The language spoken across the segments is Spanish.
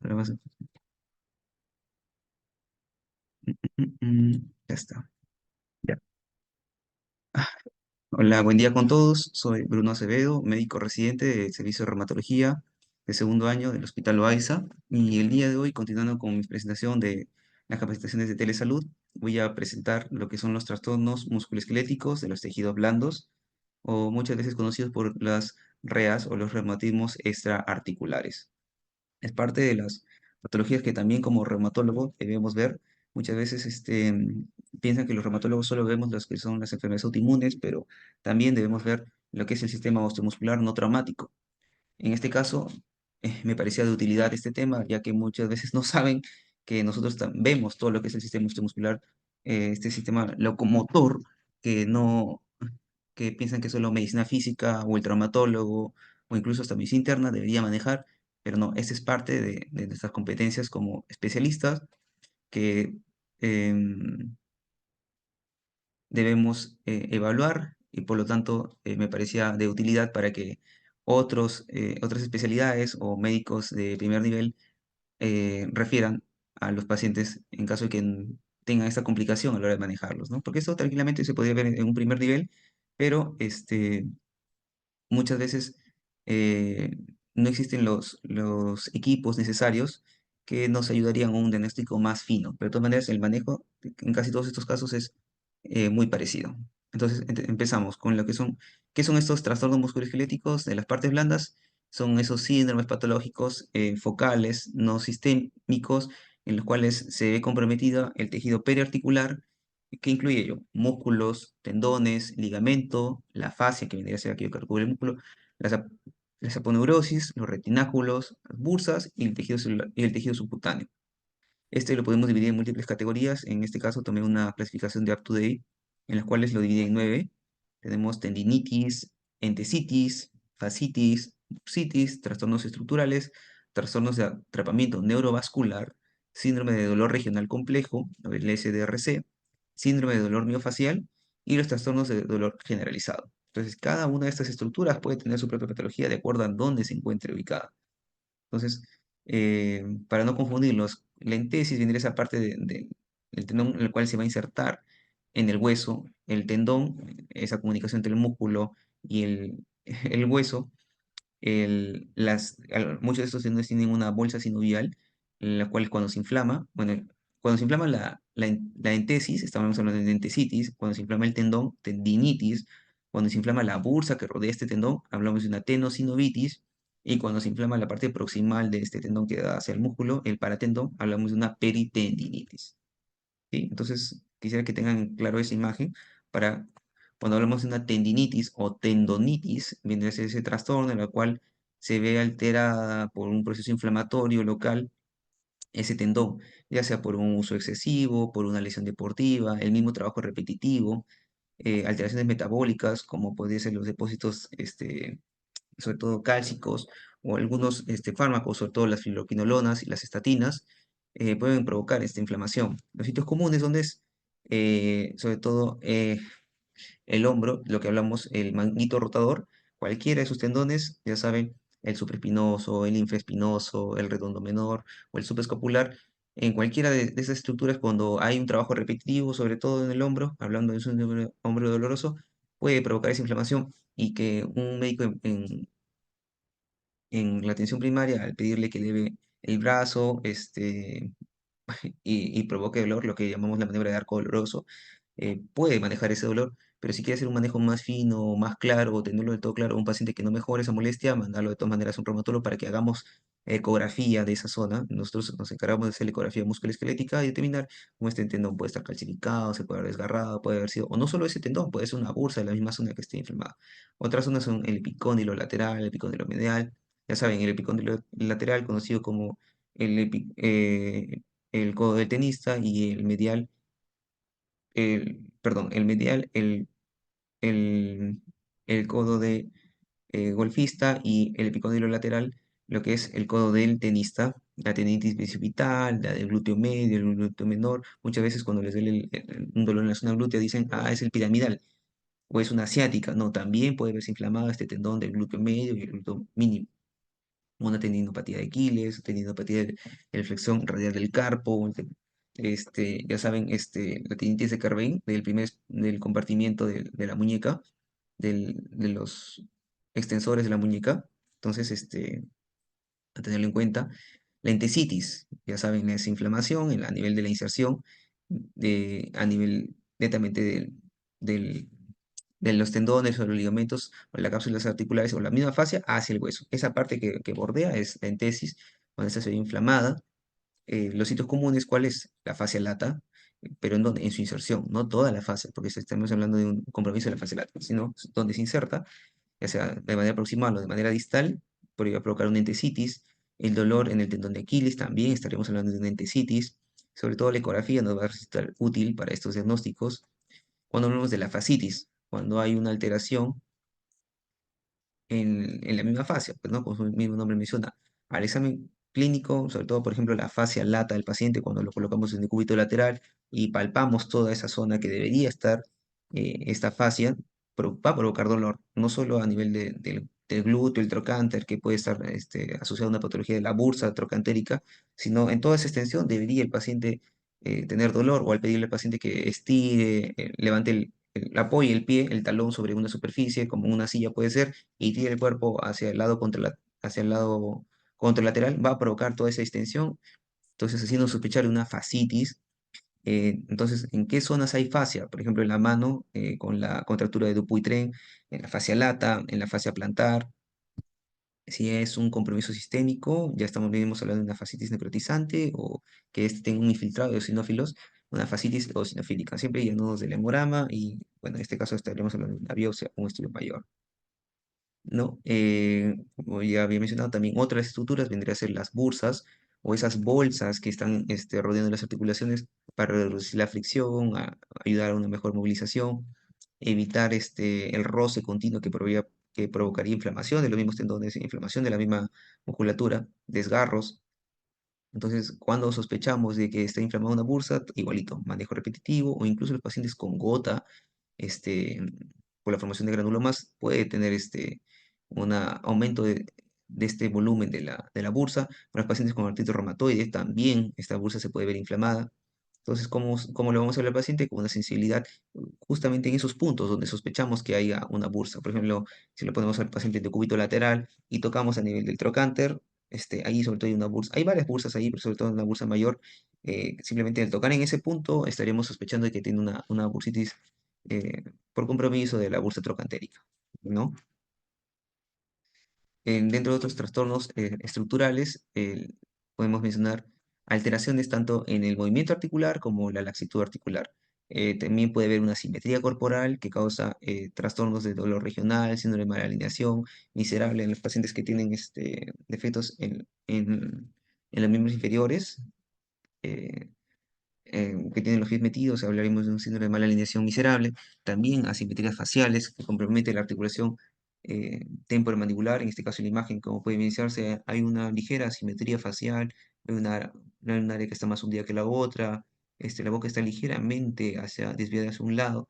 Problemas. Ya está. Ya. Ah, Hola, buen día con todos. Soy Bruno Acevedo, médico residente del Servicio de Reumatología de segundo año del Hospital Loaiza. Y el día de hoy, continuando con mi presentación de las capacitaciones de telesalud, voy a presentar lo que son los trastornos musculoesqueléticos de los tejidos blandos, o muchas veces conocidos por las REAs o los reumatismos extraarticulares. Es parte de las patologías que también como reumatólogo debemos ver. Muchas veces piensan que los reumatólogos solo vemos las que son las enfermedades autoinmunes, pero también debemos ver lo que es el sistema osteomuscular no traumático. En este caso, me parecía de utilidad este tema, ya que muchas veces no saben que nosotros vemos todo lo que es el sistema osteomuscular, este sistema locomotor, que no, que piensan que solo medicina física o el traumatólogo o incluso hasta medicina interna debería manejar, pero no, esta es parte de nuestras competencias como especialistas que em, debemos evaluar y por lo tanto me parecía de utilidad para que otras especialidades o médicos de primer nivel refieran a los pacientes en caso de que tengan esta complicación a la hora de manejarlos, ¿no? Porque esto tranquilamente se podría ver en un primer nivel, pero muchas veces eh, no existen los equipos necesarios que nos ayudarían a un diagnóstico más fino. Pero de todas maneras, el manejo en casi todos estos casos es muy parecido. Entonces, empezamos con lo que son, ¿qué son estos trastornos musculoesqueléticos de las partes blandas? Son esos síndromes patológicos focales, no sistémicos, en los cuales se ve comprometido el tejido periarticular, que incluye ello, músculos, tendones, ligamento, la fascia, que vendría a ser aquello que recubre el músculo, la, sap- la saponeurosis, los retináculos, las bursas y el tejido y el tejido subcutáneo. Este lo podemos dividir en múltiples categorías. En este caso tomé una clasificación de UpToDate, en las cuales lo divide en 9. Tenemos tendinitis, entesitis, fascitis, bursitis, trastornos estructurales, trastornos de atrapamiento neurovascular, síndrome de dolor regional complejo, o el SDRC, síndrome de dolor miofacial y los trastornos de dolor generalizado. Entonces, cada una de estas estructuras puede tener su propia patología de acuerdo a dónde se encuentre ubicada. Entonces, para no confundirlos, la entesis vendría esa parte del tendón en el cual se va a insertar en el hueso, el tendón, esa comunicación entre el músculo y el hueso. Muchos de estos tendones tienen una bolsa sinovial, en la cual cuando se inflama, bueno, cuando se inflama la entesis, estamos hablando de entesitis, cuando se inflama el tendón, tendinitis, cuando se inflama la bursa que rodea este tendón, hablamos de una tenosinovitis, y cuando se inflama la parte proximal de este tendón que da hacia el músculo, el paratendón, hablamos de una peritendinitis. ¿Sí? Entonces, quisiera que tengan claro esa imagen para cuando hablamos de una tendinitis o tendonitis, viene a ser ese trastorno en el cual se ve alterada por un proceso inflamatorio local ese tendón, ya sea por un uso excesivo, por una lesión deportiva, el mismo trabajo repetitivo, alteraciones metabólicas, como podrían ser los depósitos, sobre todo cálcicos, o algunos fármacos, sobre todo las fibroquinolonas y las estatinas, pueden provocar esta inflamación. Los sitios comunes donde es, sobre todo, el hombro, lo que hablamos, el manguito rotador, cualquiera de sus tendones, ya saben, el supraespinoso, el infraespinoso, el redondo menor o el subescapular, en cualquiera de esas estructuras, cuando hay un trabajo repetitivo, sobre todo en el hombro, hablando de un hombro doloroso, puede provocar esa inflamación y que un médico en la atención primaria, al pedirle que eleve el brazo, y provoque dolor, lo que llamamos la maniobra de arco doloroso, puede manejar ese dolor, pero si quiere hacer un manejo más fino, más claro, o tenerlo de todo claro, un paciente que no mejore esa molestia, mandarlo de todas maneras a un reumatólogo para que hagamos ecografía de esa zona. Nosotros nos encargamos de hacer la ecografía musculoesquelética y determinar cómo este tendón puede estar calcificado, se puede haber desgarrado, puede haber sido, o no solo ese tendón, puede ser una bursa de la misma zona que esté inflamada. Otras zonas son el epicóndilo lateral, el epicóndilo medial. Ya saben, el epicóndilo lateral, conocido como el codo del tenista, y el medial, perdón, el medial, el, el codo de golfista, y el epicóndilo lateral, lo que es el codo del tenista, la tendinitis bicipital, la del glúteo medio, el glúteo menor. Muchas veces cuando les duele un dolor en la zona glútea dicen, ah, es el piramidal o es una asiática. No, también puede verse inflamado este tendón del glúteo medio y el glúteo mínimo. una tendinopatía de Aquiles, tendinopatía de la flexión radial del carpo, ya saben, la tendinitis de Carbein, del compartimiento de la muñeca, de los extensores de la muñeca. Entonces, a tenerlo en cuenta. La entesitis, ya saben, es inflamación a nivel de la inserción, a nivel netamente del- de los tendones o los ligamentos o las cápsulas articulares o la misma fascia hacia el hueso. Esa parte que bordea es la entesis, cuando esta se ve inflamada. Los sitios comunes, ¿cuál es? La fascia lata, pero ¿en dónde? En su inserción, no toda la fascia, porque estamos hablando de un compromiso de la fascia lata, sino donde se inserta, ya sea de manera proximal o de manera distal, podría provocar una entesitis. El dolor en el tendón de Aquiles también estaríamos hablando de una entesitis. Sobre todo la ecografía nos va a resultar útil para estos diagnósticos. Cuando hablamos de la fascitis, cuando hay una alteración en la misma fascia, pues, ¿no? Como su mismo nombre menciona. Al examen clínico, sobre todo, por ejemplo, la fascia lata del paciente, cuando lo colocamos en el cúbito lateral y palpamos toda esa zona que debería estar, esta fascia, va a provocar dolor, no solo a nivel del glúteo, el trocánter, que puede estar asociado a una patología de la bursa trocantérica, sino en toda esa extensión debería el paciente tener dolor, o al pedirle al paciente que estire, levante apoye el pie, el talón sobre una superficie, como una silla puede ser, y tire el cuerpo hacia el lado hacia el lado contralateral, va a provocar toda esa extensión, entonces haciendo sospechar de una fascitis. Entonces, ¿en qué zonas hay fascia? Por ejemplo, en la mano, con la contractura de Dupuytren, en la fascia lata, en la fascia plantar. Si es un compromiso sistémico, ya venimos hablando de una fascitis necrotizante o que tenga un infiltrado de eosinófilos, una fascitis eosinofílica. Siempre llamados del hemograma y, bueno, en este caso estaremos hablando de una biopsia, un estudio mayor. ¿No? Como ya había mencionado, también otras estructuras vendrían a ser las bursas o esas bolsas que están rodeando las articulaciones para reducir la fricción, ayudar a una mejor movilización, evitar el roce continuo que provocaría inflamación de los mismos tendones, inflamación de la misma musculatura, desgarros. Entonces, cuando sospechamos de que está inflamada una bursa, igualito, manejo repetitivo o incluso los pacientes con gota, este, por la formación de granulomas, puede tener un aumento de este volumen de la bursa. Para los pacientes con artritis reumatoide, también esta bursa se puede ver inflamada. Entonces, ¿cómo le vamos a hablar al paciente? Con una sensibilidad justamente en esos puntos donde sospechamos que haya una bursa. Por ejemplo, si lo ponemos al paciente de cúbito lateral y tocamos a nivel del trocánter, ahí sobre todo hay una bursa. Hay varias bursas ahí, pero sobre todo una bursa mayor. Simplemente al tocar en ese punto estaríamos sospechando de que tiene una bursitis por compromiso de la bursa trocantérica, ¿no? Dentro de otros trastornos estructurales, podemos mencionar alteraciones tanto en el movimiento articular como la laxitud articular. También puede haber una simetría corporal que causa trastornos de dolor regional, síndrome de mala alineación, miserable en los pacientes que tienen defectos en los miembros inferiores. eh, que tienen los pies metidos, hablaremos de un síndrome de mala alineación miserable, también asimetrías faciales que comprometen la articulación temporomandibular, en este caso en la imagen, como puede evidenciarse, hay una ligera asimetría facial, hay un área que está más hundida que la otra, la boca está ligeramente desviada hacia un lado,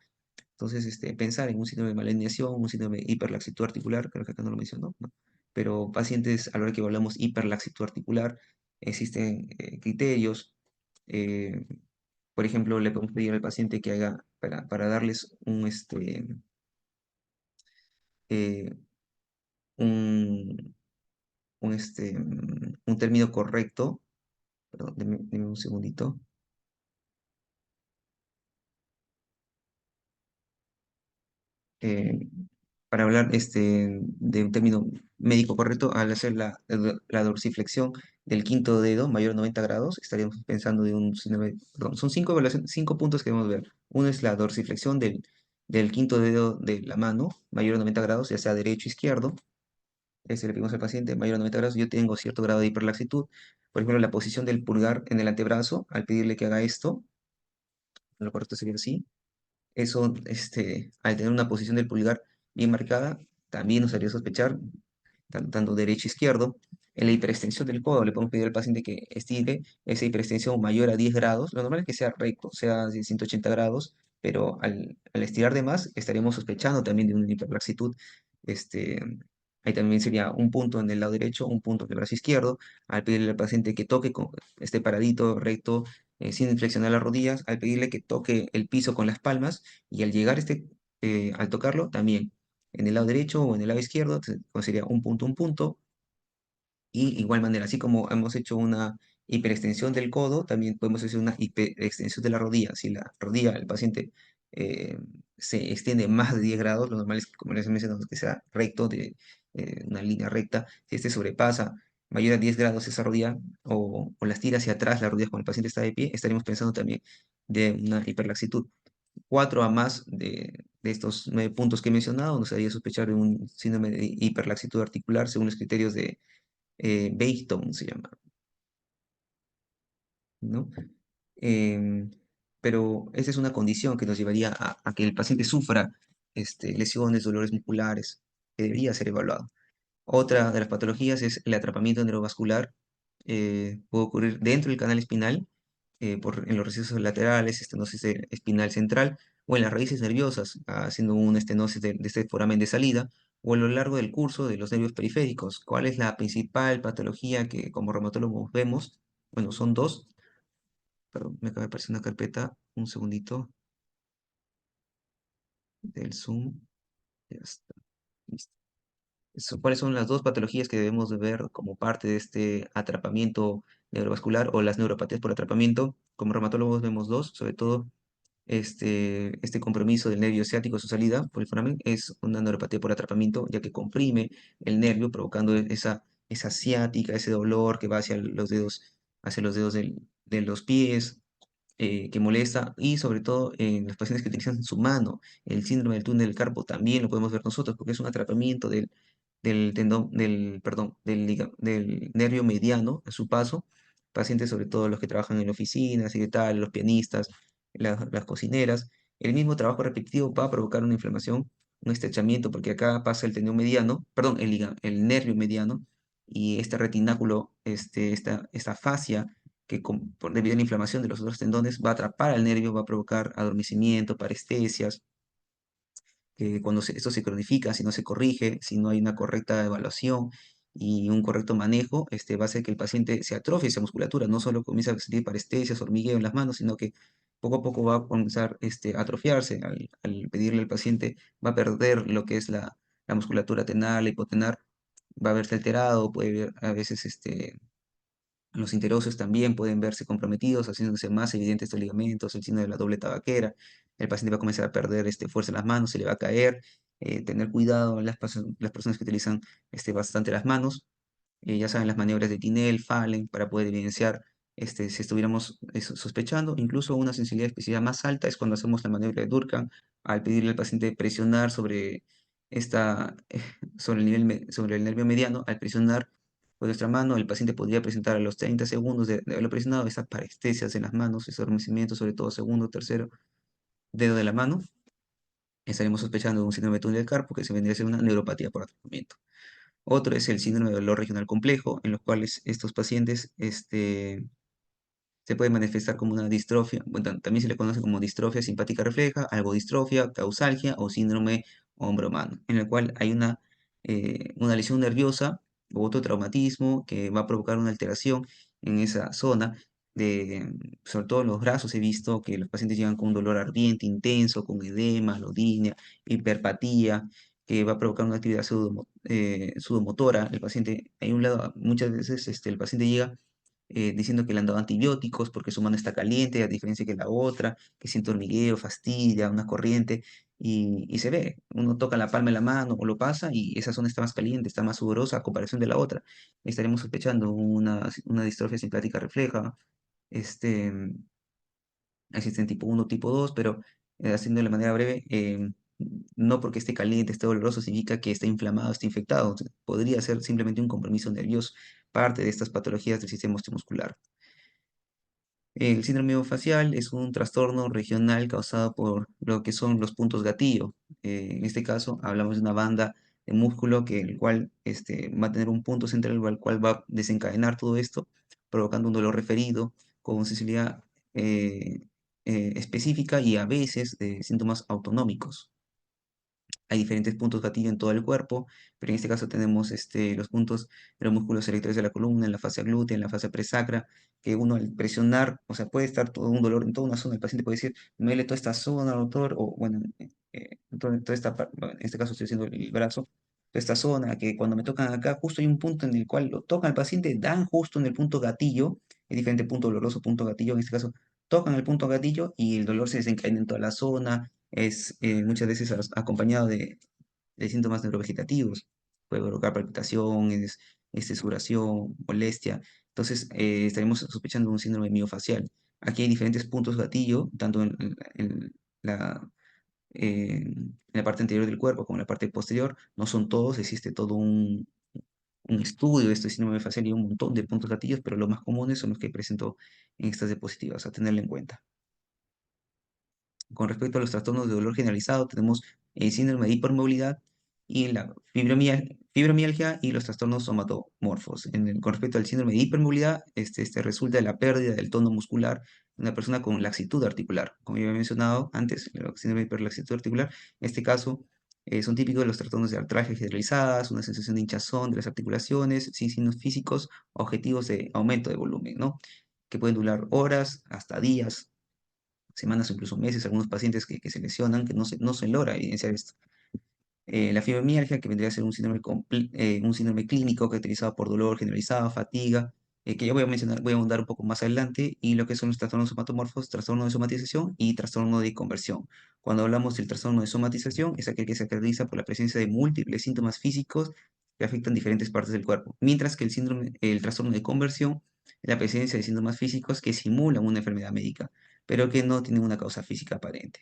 entonces pensar en un síndrome de mala alineación, un síndrome de hiperlaxitud articular, creo que acá no lo mencionó, ¿no? Pero pacientes, a la hora que hablamos hiperlaxitud articular, existen criterios, eh, por ejemplo, le podemos pedir al paciente que haga, para darles eh, un, un término correcto. Perdón, deme un segundito. eh, para hablar de un término médico correcto, al hacer la dorsiflexión del quinto dedo mayor a 90 grados, estaríamos pensando de un síndrome, perdón, son cinco puntos que debemos ver. Uno es la dorsiflexión del quinto dedo de la mano mayor a 90 grados, ya sea derecho o izquierdo. Le pedimos al paciente mayor a 90 grados, yo tengo cierto grado de hiperlaxitud. Por ejemplo, la posición del pulgar en el antebrazo, al pedirle que haga esto, lo correcto sería así. Eso, al tener una posición del pulgar bien marcada, también nos haría sospechar, tanto derecho e izquierdo. En la hiperextensión del codo, le podemos pedir al paciente que estire esa hiperextensión mayor a 10 grados. Lo normal es que sea recto, sea de 180 grados, pero al estirar de más, estaríamos sospechando también de una hiperlaxitud este, Ahí también sería un punto en el lado derecho, un punto en el brazo izquierdo. Al pedirle al paciente que toque, esté paradito, recto, sin flexionar las rodillas, al pedirle que toque el piso con las palmas y al llegar al tocarlo, también en el lado derecho o en el lado izquierdo, sería un punto, y igual manera, así como hemos hecho una hiperextensión del codo, también podemos hacer una hiperextensión de la rodilla. Si la rodilla del paciente eh, se extiende más de 10 grados, lo normal es que, como les mencionado, que sea recto, de una línea recta. Si este sobrepasa mayor a 10 grados esa rodilla o las tira hacia atrás las rodillas cuando el paciente está de pie, estaríamos pensando también de una hiperlaxitud. Cuatro a más de estos 9 puntos que he mencionado nos haría sospechar de un síndrome de hiperlaxitud articular según los criterios de Bateson se llama, ¿no? Em, pero esa es una condición que nos llevaría a que el paciente sufra lesiones, dolores musculares, que debería ser evaluado. Otra de las patologías es el atrapamiento neurovascular. Puede ocurrir dentro del canal espinal, en los recesos laterales, estenosis espinal central, o en las raíces nerviosas, haciendo una estenosis de este foramen de salida, o a lo largo del curso de los nervios periféricos. ¿Cuál es la principal patología que como reumatólogos vemos? Bueno, son dos. Perdón, me acaba de aparecer una carpeta. Un segundito del Zoom. Ya está. Listo. ¿Cuáles son las dos patologías que debemos de ver como parte de este atrapamiento neurovascular o las neuropatías por atrapamiento? Como reumatólogos vemos dos, sobre todo este compromiso del nervio ciático, su salida por el foramen, es una neuropatía por atrapamiento, ya que comprime el nervio, provocando esa ciática, ese dolor que va hacia los dedos de los pies, que molesta, y sobre todo en los pacientes que utilizan su mano. El síndrome del túnel del carpo también lo podemos ver nosotros, porque es un atrapamiento del tendón, perdón, del nervio mediano a su paso. Pacientes, sobre todo los que trabajan en oficinas y tal, los pianistas, las cocineras. El mismo trabajo repetitivo va a provocar una inflamación, un estrechamiento, porque acá pasa el tendón mediano, perdón, el nervio mediano, y este retináculo, esta fascia, que debido a la inflamación de los otros tendones va a atrapar al nervio, va a provocar adormecimiento, parestesias, que cuando esto se cronifica, si no se corrige, si no hay una correcta evaluación y un correcto manejo, va a hacer que el paciente se atrofie esa musculatura, no solo comienza a sentir parestesias, hormigueo en las manos, sino que poco a poco va a comenzar a atrofiarse. Al pedirle al paciente, va a perder lo que es la musculatura tenar, la hipotenar, va a verse alterado, puede ver a veces los interóseos también pueden verse comprometidos, haciéndose más evidentes estos ligamentos, el signo de la doble tabaquera. El paciente va a comenzar a perder fuerza en las manos, se le va a caer. Tener cuidado las personas que utilizan bastante las manos. Ya saben las maniobras de Tinel, Fallen, para poder evidenciar si estuviéramos sospechando. Incluso una sensibilidad de especificidad más alta es cuando hacemos la maniobra de Durkheim, al pedirle al paciente presionar sobre sobre el nervio mediano. Al presionar con nuestra mano, el paciente podría presentar a los 30 segundos de haberlo presionado esas parestesias en las manos, ese adormecimiento, sobre todo segundo, tercero dedo de la mano. Estaremos sospechando de un síndrome de túnel del carpo, que se vendría a ser una neuropatía por atrapamiento. Otro es el síndrome de dolor regional complejo, en los cuales estos pacientes se puede manifestar como una distrofia, bueno, también se le conoce como distrofia simpática refleja, algodistrofia, causalgia o síndrome hombro-mano, en el cual hay una lesión nerviosa u otro traumatismo que va a provocar una alteración en esa zona. Sobre todo en los brazos he visto que los pacientes llegan con un dolor ardiente, intenso, con edema, alodinia, hiperpatía, que va a provocar una actividad sudomotora. El paciente, hay un lado, muchas veces el paciente llega diciendo que le han dado antibióticos porque su mano está caliente, a diferencia que la otra, que siente hormigueo, fastidia, una corriente, y se ve, uno toca la palma de la mano o lo pasa y esa zona está más caliente, está más sudorosa a comparación de la otra. Estaremos sospechando una distrofia simpática refleja, este, existen tipo uno tipo 2 pero haciendo de manera breve, no porque esté caliente, esté doloroso, significa que está inflamado, está infectado. Podría ser simplemente un compromiso nervioso, parte de estas patologías del sistema osteomuscular. El síndrome miofascial es un trastorno regional causado por lo que son los puntos gatillo. En este caso, hablamos de una banda de músculo el cual va a tener un punto central, el cual va a desencadenar todo esto, provocando un dolor referido con sensibilidad específica y a veces de síntomas autonómicos. Hay diferentes puntos gatillo en todo el cuerpo, pero en este caso tenemos los puntos de los músculos selectores de la columna, en la fascia glútea, en la fascia presacra, que uno al presionar, o sea, puede estar todo un dolor en toda una zona, el paciente puede decir, me duele toda esta zona, doctor, o bueno, toda esta bueno, en este caso estoy haciendo el brazo, toda esta zona, que cuando me tocan acá, justo hay un punto en el cual lo tocan al paciente, dan justo en el punto gatillo, es diferente punto doloroso, punto gatillo, en este caso tocan el punto gatillo y el dolor se desencadena en toda la zona, es muchas veces acompañado de síntomas neurovegetativos. Puede provocar palpitación, sudoración, molestia. Entonces, estaremos sospechando un síndrome miofacial. Aquí hay diferentes puntos gatillo, tanto en la, en la parte anterior del cuerpo como en la parte posterior. No son todos, existe todo un estudio de este síndrome miofacial y un montón de puntos gatillos, pero los más comunes son los que presento en estas diapositivas, a tenerlo en cuenta. Con respecto a los trastornos de dolor generalizado, tenemos el síndrome de hipermovilidad y la fibromialgia y los trastornos somatomorfos. Con respecto al síndrome de hipermovilidad, este resulta de la pérdida del tono muscular de una persona con laxitud articular. Como ya había mencionado antes, el síndrome de hiperlaxitud articular, en este caso, son típicos de los trastornos de artralgia generalizadas, una sensación de hinchazón de las articulaciones, sin signos físicos, objetivos de aumento de volumen, ¿no? Que pueden durar horas hasta días, semanas o incluso meses, algunos pacientes que se lesionan, que no se logra evidenciar esto. La fibromialgia, que vendría a ser un síndrome clínico caracterizado por dolor generalizado, fatiga, que yo voy a mencionar, voy a ahondar un poco más adelante, y lo que son los trastornos somatomorfos, trastorno de somatización y trastorno de conversión. Cuando hablamos del trastorno de somatización, es aquel que se caracteriza por la presencia de múltiples síntomas físicos que afectan diferentes partes del cuerpo, mientras que el trastorno de conversión es la presencia de síntomas físicos que simulan una enfermedad médica, pero que no tienen una causa física aparente.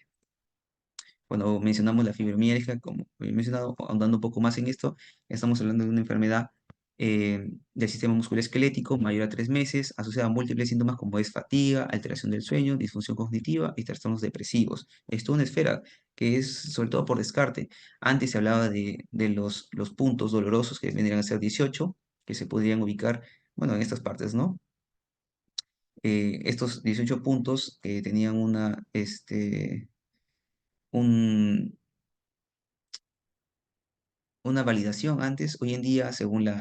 Cuando mencionamos la fibromialgia, como he mencionado, ahondando un poco más en esto, estamos hablando de una enfermedad del sistema musculoesquelético mayor a 3 meses, asociada a múltiples síntomas como es fatiga, alteración del sueño, disfunción cognitiva y trastornos depresivos. Esto es una esfera que es sobre todo por descarte. Antes se hablaba de los puntos dolorosos que vendrían a ser 18, que se podrían ubicar, bueno, en estas partes, ¿no? Estos 18 puntos que tenían un, una validación antes, hoy en día, según el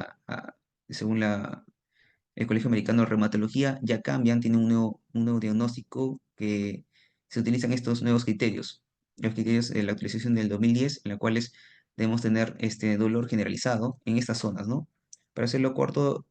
Colegio Americano de Reumatología, ya cambian, tienen un nuevo diagnóstico que se utilizan estos nuevos criterios. Los criterios de la actualización del 2010, en la cuales debemos tener este dolor generalizado en estas zonas, ¿no? Para hacerlo corto,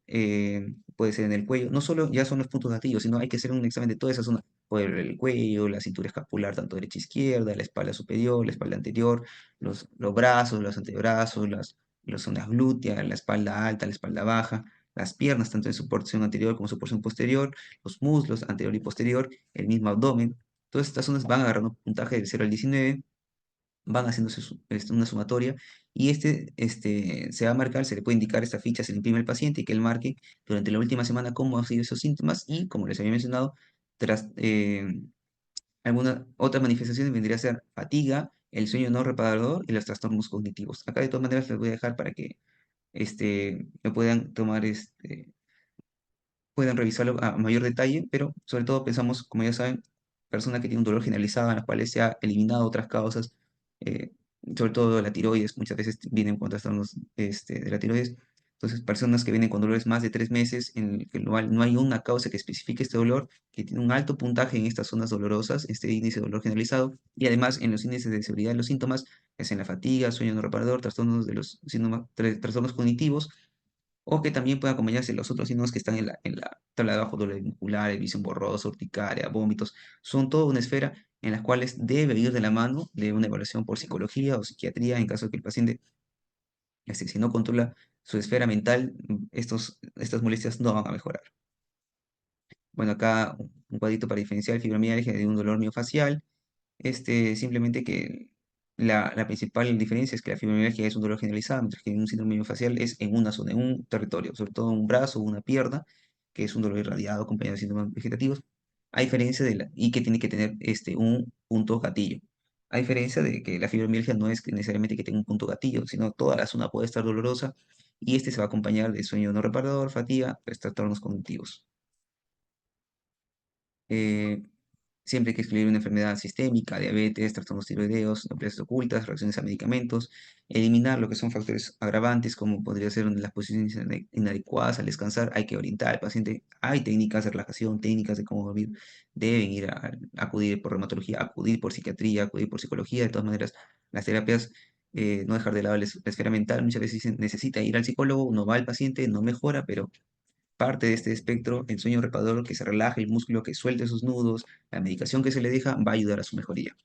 puede ser en el cuello, no solo ya son los puntos gatillos, sino hay que hacer un examen de toda esa zona, puede ser el cuello, la cintura escapular, tanto derecha e izquierda, la espalda superior, la espalda anterior, los brazos, los antebrazos, las zonas glúteas, la espalda alta, la espalda baja, las piernas, tanto en su porción anterior como su porción posterior, los muslos anterior y posterior, el mismo abdomen. Todas estas zonas van agarrando puntaje del 0 al 19, van haciéndose una sumatoria y se va a marcar, se le puede indicar esta ficha, se le imprime al paciente y que él marque durante la última semana cómo han sido esos síntomas y, como les había mencionado, tras alguna otra manifestación vendría a ser fatiga, el sueño no reparador y los trastornos cognitivos. Acá de todas maneras les voy a dejar para que me puedan tomar pueden revisarlo a mayor detalle, pero sobre todo pensamos, como ya saben, personas que tienen un dolor generalizado en las cuales se ha eliminado otras causas, eh, sobre todo la tiroides, muchas veces vienen con trastornos de la tiroides. Entonces, personas que vienen con dolores más de 3 meses, en el que no hay una causa que especifique este dolor, que tiene un alto puntaje en estas zonas dolorosas, este índice de dolor generalizado, y además en los índices de severidad de los síntomas, es en la fatiga, sueño no reparador, trastornos de los trastornos cognitivos, o que también puede acompañarse de los otros signos que están en la tabla de abajo, dolor muscular, visión borrosa, urticaria, vómitos. Son toda una esfera en las cuales debe ir de la mano de una evaluación por psicología o psiquiatría en caso de que el paciente, si no controla su esfera mental, estas molestias no van a mejorar. Bueno, acá un cuadrito para diferenciar fibromialgia de un dolor miofacial. Simplemente que la principal diferencia es que la fibromialgia es un dolor generalizado, mientras que un síndrome miofascial es en una zona, en un territorio, sobre todo un brazo o una pierna, que es un dolor irradiado acompañado de síntomas vegetativos, a diferencia y que tiene que tener un punto gatillo. A diferencia de que la fibromialgia no es que necesariamente que tenga un punto gatillo, sino toda la zona puede estar dolorosa y se va a acompañar de sueño no reparador, fatiga, trastornos cognitivos. Eh, Siempre hay que excluir una enfermedad sistémica, diabetes, trastornos tiroideos, neoplasias ocultas, reacciones a medicamentos, eliminar lo que son factores agravantes, como podría ser las posiciones inadecuadas al descansar. Hay que orientar al paciente. Hay técnicas de relajación, técnicas de cómo dormir. Deben ir a acudir por reumatología, acudir por psiquiatría, acudir por psicología. De todas maneras, las terapias, no dejar de lado la esfera mental. Muchas veces dicen, necesita ir al psicólogo, no va al paciente, no mejora, pero parte de este espectro, el sueño reparador, que se relaje el músculo, que suelte sus nudos, la medicación que se le deja va a ayudar a su mejoría.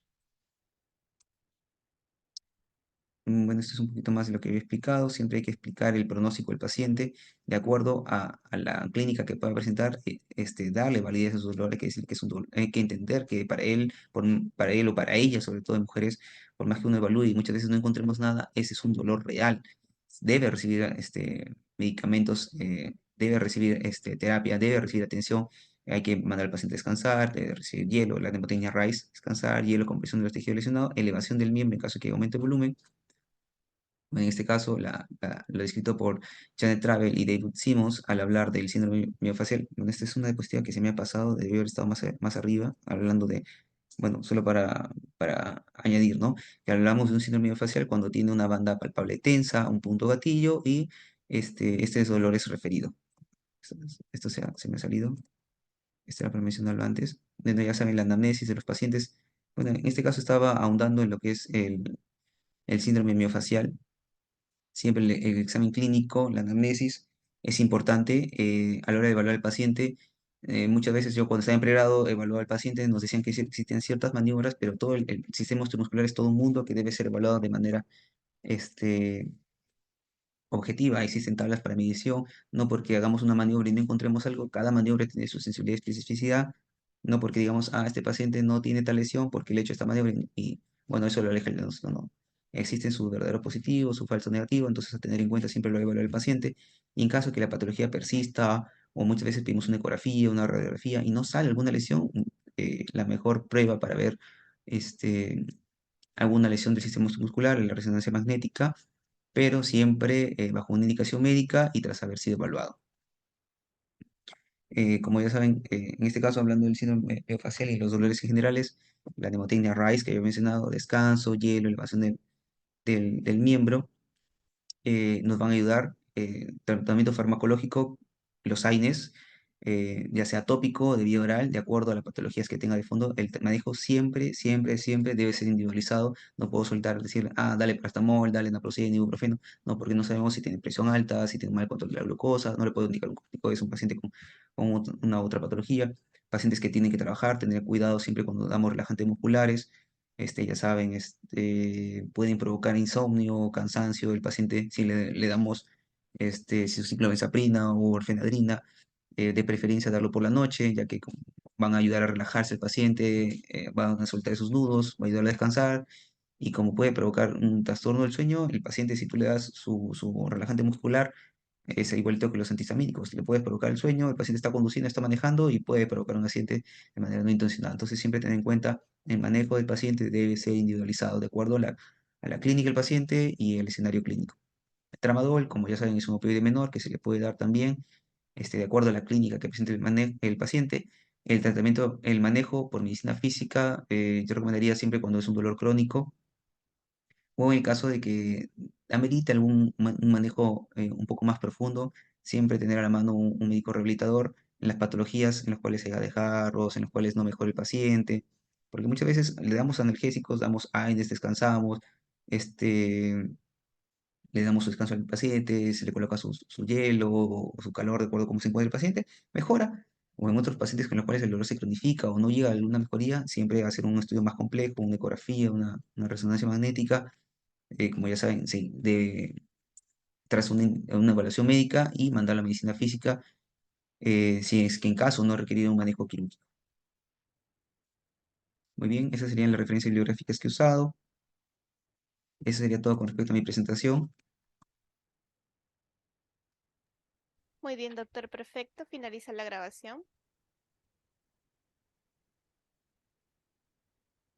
Bueno, esto es un poquito más de lo que había explicado. Siempre hay que explicar el pronóstico del paciente de acuerdo a la clínica que pueda presentar, darle validez a su dolor. Hay que decir que es un dolor, hay que entender que para él, para él o para ella, sobre todo en mujeres, por más que uno evalúe y muchas veces no encontremos nada, ese es un dolor real. Debe recibir medicamentos, debe recibir terapia, debe recibir atención. Hay que mandar al paciente a descansar, debe recibir hielo, la mnemotecnia RICE, descansar, hielo, compresión de los tejidos lesionados, elevación del miembro en caso de que aumente el volumen. En este caso, lo descrito por Janet Travel y David Simmons al hablar del síndrome miofacial. Bueno, esta es una diapositiva que se me ha pasado, debió haber estado más arriba, hablando de, bueno, solo para añadir, ¿no? Que hablamos de un síndrome miofacial cuando tiene una banda palpable tensa, un punto gatillo y este dolor es referido. Esto se me ha salido, este era para mencionarlo antes. Bueno, ya saben, la anamnesis de los pacientes. Bueno, en este caso estaba ahondando en lo que es el síndrome miofacial. Siempre el examen clínico, la anamnesis, es importante a la hora de evaluar al paciente. Muchas veces yo cuando estaba en pregrado evaluaba al paciente, nos decían que existían ciertas maniobras, pero todo el sistema muscular es todo un mundo que debe ser evaluado de manera este, objetiva. Existen tablas para medición, no porque hagamos una maniobra y no encontremos algo, cada maniobra tiene su sensibilidad y especificidad, no porque digamos, este paciente no tiene tal lesión porque le he hecho esta maniobra bueno, eso lo aleja el diagnóstico, no. Existen su verdadero positivo, su falso negativo, entonces a tener en cuenta siempre lo va a evaluar el paciente. Y en caso que la patología persista, o muchas veces pedimos una ecografía, una radiografía y no sale alguna lesión, la mejor prueba para ver este, alguna lesión del sistema muscular es la resonancia magnética, pero siempre bajo una indicación médica y tras haber sido evaluado. Como ya saben, en este caso hablando del síndrome facial y los dolores en generales, la mnemotecnia RICE que había mencionado, descanso, hielo, elevación del miembro, nos van a ayudar. Tratamiento farmacológico, los AINES, ya sea tópico o de vía oral, de acuerdo a las patologías que tenga de fondo, el manejo siempre, siempre, siempre debe ser individualizado. No puedo soltar, decir, dale paracetamol, dale naproxeno, ibuprofeno, no, porque no sabemos si tiene presión alta, si tiene mal control de la glucosa, no le puedo indicar un corticoide, es un paciente con una otra patología. Pacientes que tienen que trabajar, tener cuidado siempre cuando damos relajantes musculares, ya saben, pueden provocar insomnio, cansancio, el paciente si le damos si es ciclobenzaprina o orfenadrina, de preferencia darlo por la noche, ya que van a ayudar a relajarse el paciente, van a soltar sus nudos, va a ayudar a descansar, y como puede provocar un trastorno del sueño, el paciente si tú le das su relajante muscular, es igualito que los antihistamínicos, le puedes provocar el sueño, el paciente está conduciendo, está manejando y puede provocar un accidente de manera no intencional. Entonces siempre tener en cuenta el manejo del paciente debe ser individualizado de acuerdo a la clínica del paciente y el escenario clínico. El tramadol, como ya saben, es un opioide menor que se le puede dar también de acuerdo a la clínica que presente el paciente. El tratamiento, el manejo por medicina física, yo recomendaría siempre cuando es un dolor crónico o en el caso de que amerite un manejo un poco más profundo, siempre tener a la mano un médico rehabilitador en las patologías en las cuales se dejar jarros, en las cuales no mejora el paciente, porque muchas veces le damos analgésicos, damos AINES, descansamos, este, le damos su descanso al paciente, se le coloca su hielo o su calor de acuerdo a cómo se encuentra el paciente, mejora. O en otros pacientes con los cuales el dolor se cronifica o no llega a alguna mejoría, siempre hacer un estudio más complejo, una ecografía, una resonancia magnética, como ya saben, sí, tras una evaluación médica y mandar a la medicina física si es que en caso no ha requerido un manejo quirúrgico. Muy bien, esas serían las referencias bibliográficas que he usado. Eso sería todo con respecto a mi presentación. Muy bien, doctor, perfecto. Finaliza la grabación.